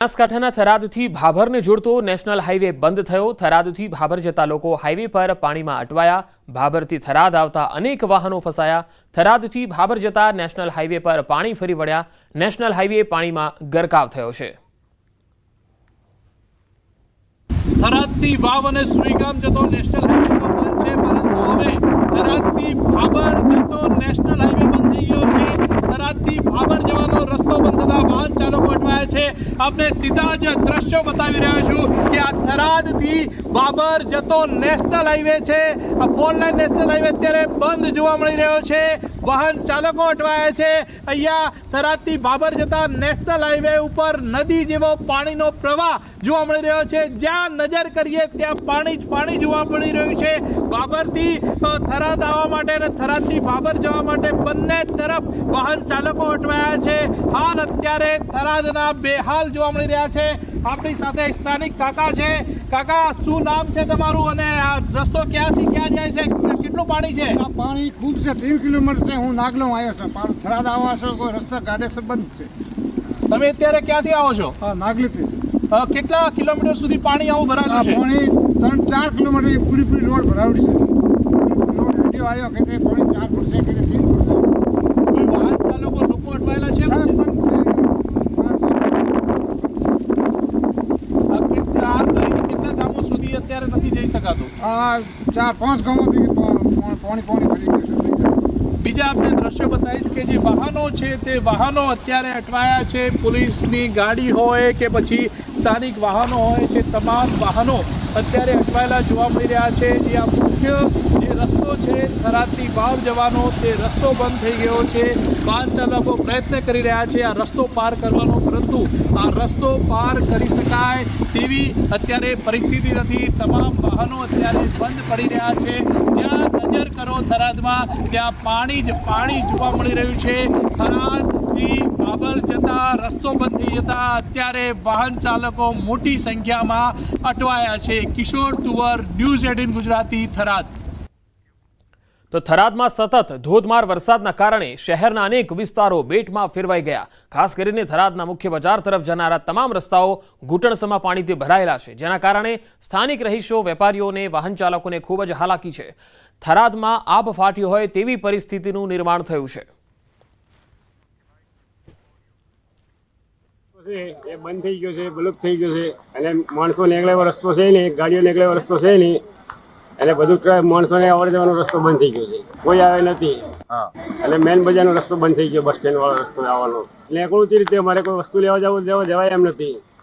બનાસકાંઠાના થરાદથી ભાભરને જોડતો national highway બંધ થયો। થરાદથી ભાભર જતા લોકો હાઈવે પર પાણીમાં અટવાયા। ભાભરથી થરાદ આવતા અનેક વાહનો ફસાયા। થરાદથી ભાભર જતા નેશનલ હાઈવે પર પાણી ફરી વળ્યા। નેશનલ હાઈવે પાણીમાં ગરકાવ થયો છે। થરાદથી વાવ અને સુઈગામ જતો નેશનલ હાઈવે તો બંધ છે, પરંતુ હવે થરાદથી ભાભર જતો નેશનલ હાઈવે બંધ થઈ ગયો છે। થરાદથી ભાભર જવાનો રસ્તો બંધ થતા વાહન ચાલકો અટવાયા છે। आपने सीधा ज दृश्य बतावी रह्यो छुं कि आ थरादथी भाभर जतो नेशनल हाईवे छे। आ 4 लाइन नेशनल हाईवे अत्यारे बंद जोवा मळी रह्यो छे। वाहन चालको अटवाया छे। अहींया थरादथी भाभर जता नेशनल हाईवे उपर नदी जेवो पाणीनो प्रवाह जोवा मळी रह्यो छे। ज्यां नजर करीए त्यां पाणी ज पाणी जोवा मळी रह्युं छे। भाभरथी थराद आववा माटे अने थरादथी भाभर जवा माटे बंने तरफ वाहन चालको अटवाया छे। हाल अत्यारे थरादना बेहाल જોવા મળી રહ્યા છે। આપણી સાથે સ્થાનિક કાકા છે। કાકા, શું નામ છે તમારું અને આ રસ્તો ક્યાંથી ક્યાં જાય છે? કેટલું પાણી છે? આ પાણી ખૂબ છે, 3 કિલોમીટર છે। હું નાગલો આવ્યો છું, પણ થરાદ આવવા છો કોઈ રસ્તા ગાડે બંધ છે। તમે અત્યારે ક્યાંથી આવો છો? હા, નાગલીથી। કેટલા કિલોમીટર સુધી પાણી આવું ભરાયેલું છે? પાણી 3-4 કિલોમીટર પૂરી રોડ ભરાવડી છે। પૂરી રોડ રેડિયો આવ્યો કે તે પાણી 4 ફૂટ છે કે 3 ફૂટ છે। કોઈ વાહન ચાલકો લોકો અટવાયેલા છે? સાહેબ બંધ છે। કેટલા ગામો સુધી અત્યારે નથી જઈ શકાતું? આ 4-5 ગામોથી પાણી ભરી ગયું છે। બીજા આપણે દ્રશ્ય બતાવીશ કે જે વાહનો છે તે વાહનો અત્યારે અટવાયા છે। પોલીસની ગાડી હોય કે પછી સ્થાનિક વાહનો હોય છે, તમામ વાહનો અત્યારે અટવાયેલા જોવા મળી રહ્યા છે। જે આ મુખ્ય જે રસ્તો છે થરાદથી વાવ જવાનો તે રસ્તો બંધ થઈ ગયો છે। વાહન ચાલકો પ્રયત્ન કરી રહ્યા છે આ રસ્તો પાર કરવાનો, પરંતુ આ રસ્તો પાર કરી શકાય તેવી અત્યારે પરિસ્થિતિ નથી। તમામ વાહનો અત્યારે બંધ પડી રહ્યા છે। જ્યાં નજર કરો થરાદમાં ત્યાં પાણી જ પાણી જોવા મળી રહ્યું છે। થરાદથી ભાભર જતા રસ્તો બંધ થઈ જતા અત્યારે વાહન ચાલકો મોટી સંખ્યામાં અટવાયા છે। કિશોર તુવર, ન્યૂઝ 18 ગુજરાતી, થરાદ। તો થરાદમાં સતત ધોધમાર વરસાદના કારણે શહેરના અનેક વિસ્તારો બેટમાં ફેરવાઈ ગયા। ખાસ કરીને થરાદના મુખ્ય બજાર તરફ જનારા તમામ રસ્તાઓ ઘૂંટણસમા પાણીથી ભરાયેલા છે, જેના કારણે સ્થાનિક રહીશો, વેપારીઓને, વાહન ચાલકોને ખૂબ જ હાલાકી છે। થરાદમાં આબ ફાટ્યો હોય તેવી પરિસ્થિતિનું નિર્માણ થયું છે। એ બંધ થઈ ગયો છે, બ્લોક થઈ ગયો છે અને માણસો નીકળે એવો રસ્તો છે નહીં, ગાડીઓ નીકળે એવો રસ્તો છે નહીં એટલે બધું માણસોને આવડ જવાનો રસ્તો બંધ થઈ ગયો છે। કોઈ આવે નથી। એટલે મેન બજારનો રસ્તો બંધ થઈ ગયો, બસ સ્ટેન્ડ વાળો રસ્તો આવવાનો એટલે એકલું રીતે અમારે કોઈ વસ્તુ લેવા જવાય એમ નથી।